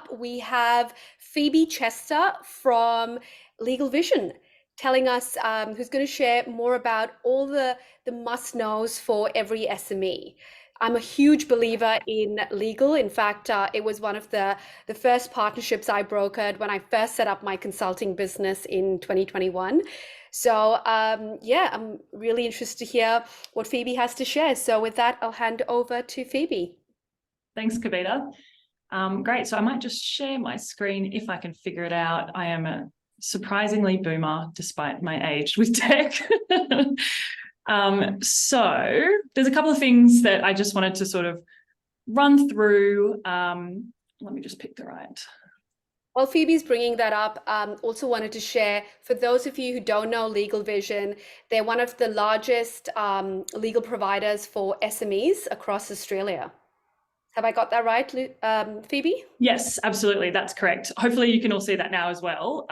up, we have Phoebe Chester from LegalVision telling us, who's going to share more about all the must-knows for every SME. I'm a huge believer in legal. In fact, it was one of the first partnerships I brokered when I first set up my consulting business in 2021. So yeah, I'm really interested to hear what Phoebe has to share. So with that, I'll hand over to Phoebe. Thanks, Kavita. Great. So I might just share my screen if I can figure it out. I am a surprisingly boomer despite my age with tech. So there's a couple of things that I just wanted to sort of run through. Let me just pick the right. While Phoebe's bringing that up, also wanted to share, for those of you who don't know LegalVision, they're one of the largest legal providers for SMEs across Australia. Have I got that right, Phoebe? Yes, absolutely. That's correct. Hopefully you can all see that now as well.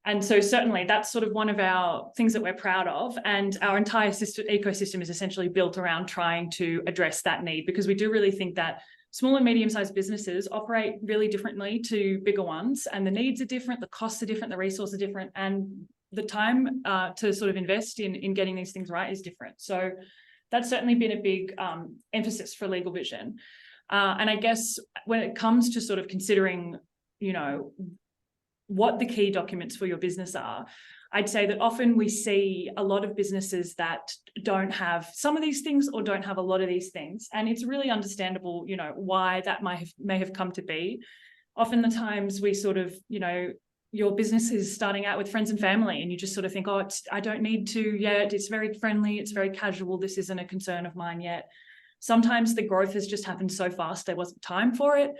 And so certainly that's sort of one of our things that we're proud of. And our entire ecosystem is essentially built around trying to address that need, because we do really think that small and medium-sized businesses operate really differently to bigger ones, and the needs are different, the costs are different, the resources are different, and the time to sort of invest in getting these things right is different. So that's certainly been a big emphasis for LegalVision. And I guess when it comes to sort of considering, what the key documents for your business are, I'd say that often we see a lot of businesses that don't have some of these things or don't have a lot of these things. And it's really understandable, why that may have come to be. Often the times we sort of, your business is starting out with friends and family, and you just sort of think, oh, I don't need to yet. It's very friendly. It's very casual. This isn't a concern of mine yet. Sometimes the growth has just happened so fast, there wasn't time for it.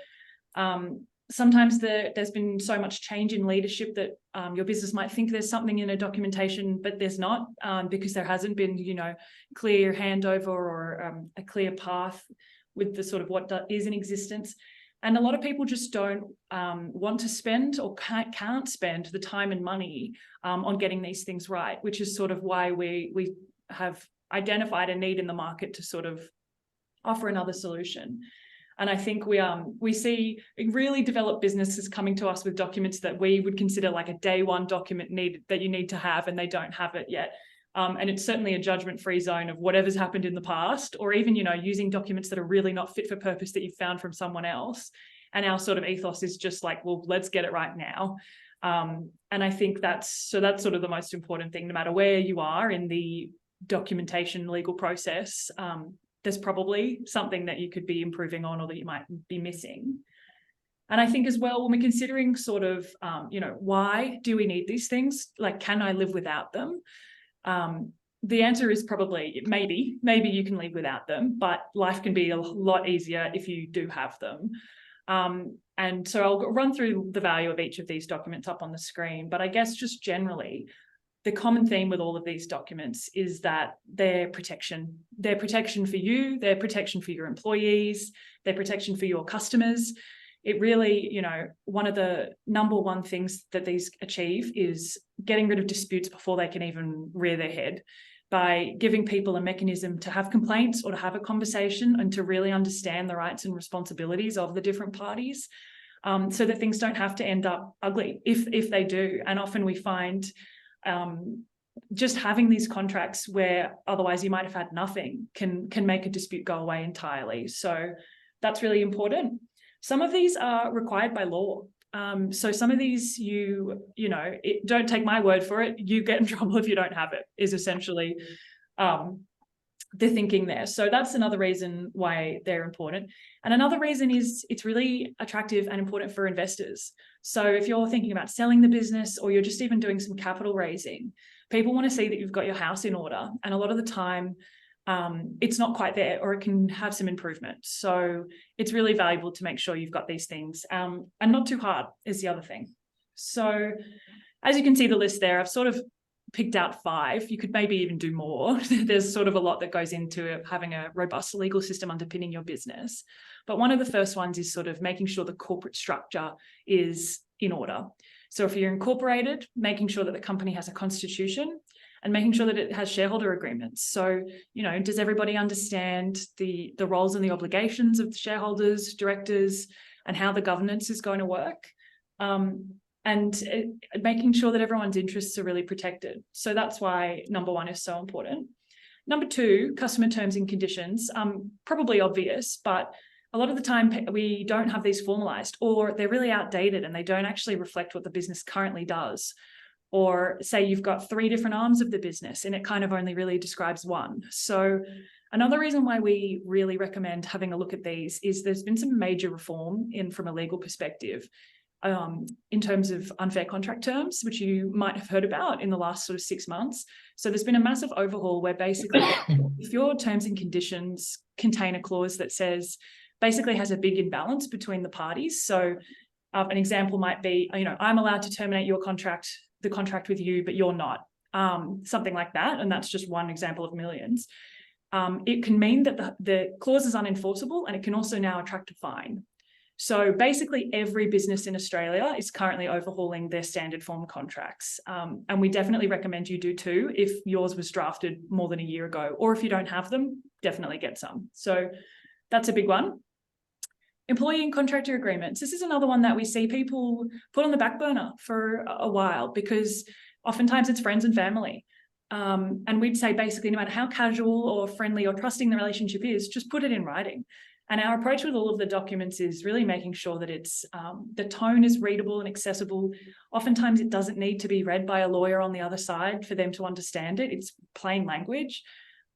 Sometimes there's been so much change in leadership that your business might think there's something in a documentation, but there's not, because there hasn't been, clear handover or a clear path with the sort of what is in existence. And a lot of people just don't want to spend or can't spend the time and money on getting these things right, which is sort of why we have identified a need in the market to sort of offer another solution. And I think we see really developed businesses coming to us with documents that we would consider like a day one document that you need to have, and they don't have it yet. And it's certainly a judgment-free zone of whatever's happened in the past, or even, using documents that are really not fit for purpose that you found from someone else. And our sort of ethos is just like, well, let's get it right now. And I think that's sort of the most important thing, no matter where you are in the documentation legal process. There's probably something that you could be improving on or that you might be missing. And I think as well, when we're considering sort of, why do we need these things? Like, can I live without them? The answer is probably maybe you can live without them, but life can be a lot easier if you do have them. And so I'll run through the value of each of these documents up on the screen, but I guess just generally, the common theme with all of these documents is that they're protection. They're protection for you, they're protection for your employees, they're protection for your customers. It really, one of the number one things that these achieve is getting rid of disputes before they can even rear their head, by giving people a mechanism to have complaints or to have a conversation and to really understand the rights and responsibilities of the different parties, so that things don't have to end up ugly if they do. And often we find just having these contracts where otherwise you might have had nothing can make a dispute go away entirely. So that's really important. Some of these are required by law. So some of these don't take my word for it. You get in trouble if you don't have it, is essentially the thinking there. So that's another reason why they're important. And another reason is it's really attractive and important for investors. So if you're thinking about selling the business, or you're just even doing some capital raising, people want to see that you've got your house in order. And a lot of the time, it's not quite there, or it can have some improvement. So it's really valuable to make sure you've got these things, and not too hard is the other thing. So as you can see the list there, I've sort of picked out 5. You could maybe even do more. There's sort of a lot that goes into having a robust legal system underpinning your business. But one of the first ones is sort of making sure the corporate structure is in order. So if you're incorporated, making sure that the company has a constitution, and making sure that it has shareholder agreements. So, does everybody understand the roles and the obligations of the shareholders, directors, and how the governance is going to work. And making sure that everyone's interests are really protected. So that's why number one is so important. Number two, customer terms and conditions, probably obvious, but a lot of the time we don't have these formalized, or they're really outdated and they don't actually reflect what the business currently does. Or say you've got 3 different arms of the business and it kind of only really describes one. So another reason why we really recommend having a look at these is there's been some major reform from a legal perspective in terms of unfair contract terms, which you might have heard about in the last sort of 6 months. So there's been a massive overhaul where basically if your terms and conditions contain a clause that says basically has a big imbalance between the parties. So an example might be, I'm allowed to terminate the contract with you, but you're not, something like that. And that's just one example of millions. It can mean that the clause is unenforceable, and it can also now attract a fine. So basically every business in Australia is currently overhauling their standard form contracts. And we definitely recommend you do too if yours was drafted more than a year ago, or if you don't have them, definitely get some. So that's a big one. Employee and contractor agreements. This is another one that we see people put on the back burner for a while because oftentimes it's friends and family. And we'd say basically no matter how casual or friendly or trusting the relationship is, just put it in writing. And our approach with all of the documents is really making sure that it's the tone is readable and accessible. Oftentimes it doesn't need to be read by a lawyer on the other side for them to understand it. It's plain language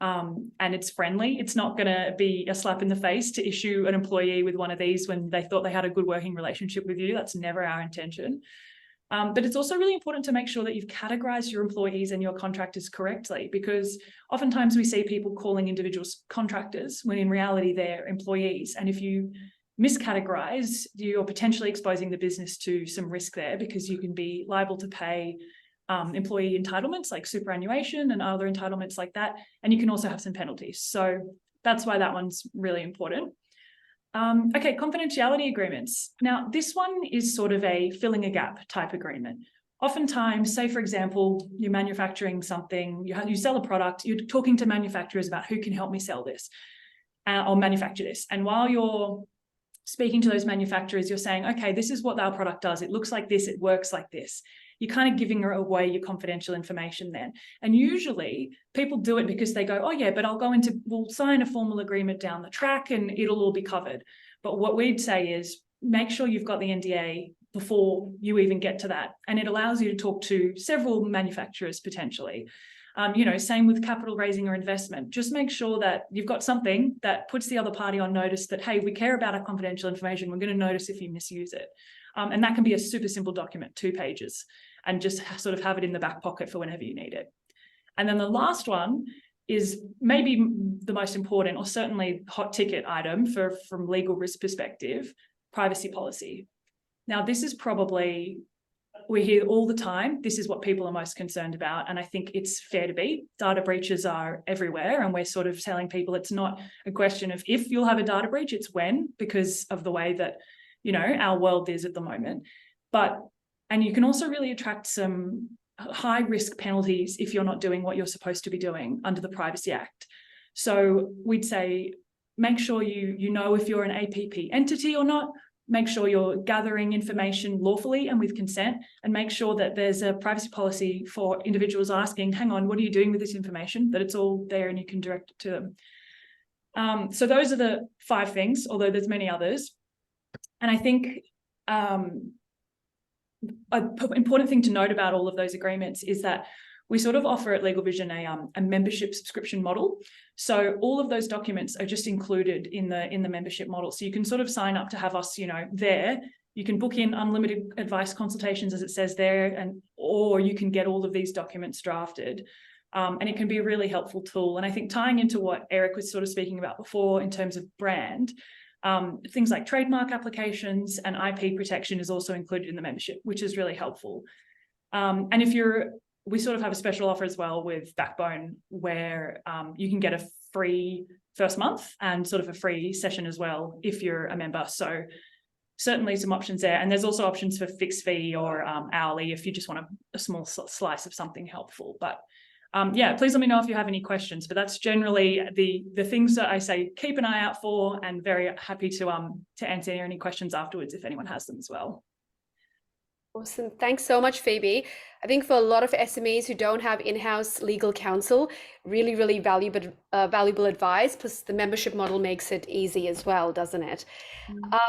and it's friendly. It's not going to be a slap in the face to issue an employee with one of these when they thought they had a good working relationship with you. That's never our intention. But it's also really important to make sure that you've categorized your employees and your contractors correctly, because oftentimes we see people calling individuals contractors when in reality they're employees. And if you miscategorize, you're potentially exposing the business to some risk there, because you can be liable to pay employee entitlements like superannuation and other entitlements like that. And you can also have some penalties. So that's why that one's really important. Okay, confidentiality agreements. Now, this one is sort of a filling a gap type agreement. Oftentimes, say, for example, you're manufacturing something, you sell a product, you're talking to manufacturers about who can help me sell this or manufacture this. And while you're speaking to those manufacturers, you're saying, okay, this is what our product does. It looks like this, it works like this. You're kind of giving away your confidential information then. And usually people do it because they go, oh yeah, but we'll sign a formal agreement down the track and it'll all be covered. But what we'd say is make sure you've got the NDA before you even get to that. And it allows you to talk to several manufacturers potentially. Same with capital raising or investment. Just make sure that you've got something that puts the other party on notice that, hey, we care about our confidential information. We're going to notice if you misuse it. And that can be a super simple document, 2 pages, and just sort of have it in the back pocket for whenever you need it. And then the last one is maybe the most important, or certainly hot ticket item from legal risk perspective, privacy policy. Now, this is probably, we hear all the time, this is what people are most concerned about. And I think it's fair to be. Data breaches are everywhere. And we're sort of telling people it's not a question of if you'll have a data breach, it's when, because of the way that our world is at the moment. And you can also really attract some high risk penalties if you're not doing what you're supposed to be doing under the Privacy Act. So we'd say, make sure you know if you're an APP entity or not, make sure you're gathering information lawfully and with consent, and make sure that there's a privacy policy for individuals asking, hang on, what are you doing with this information? That it's all there and you can direct it to them. So those are the 5 things, although there's many others. And I think an important thing to note about all of those agreements is that we sort of offer at LegalVision a membership subscription model. So all of those documents are just included in the membership model. So you can sort of sign up to have us, there. You can book in unlimited advice consultations, as it says there, or you can get all of these documents drafted. And it can be a really helpful tool. And I think tying into what Eric was sort of speaking about before in terms of brand, things like trademark applications and IP protection is also included in the membership, which is really helpful. And we sort of have a special offer as well with BackBone where you can get a free first month and sort of a free session as well if you're a member. So certainly some options there. And there's also options for fixed fee or hourly if you just want a small slice of something helpful. But yeah, please let me know if you have any questions. But that's generally the things that I say keep an eye out for, and very happy to answer any questions afterwards if anyone has them as well. Awesome. Thanks so much, Phoebe. I think for a lot of SMEs who don't have in-house legal counsel, really, really valuable advice. Plus, the membership model makes it easy as well, doesn't it?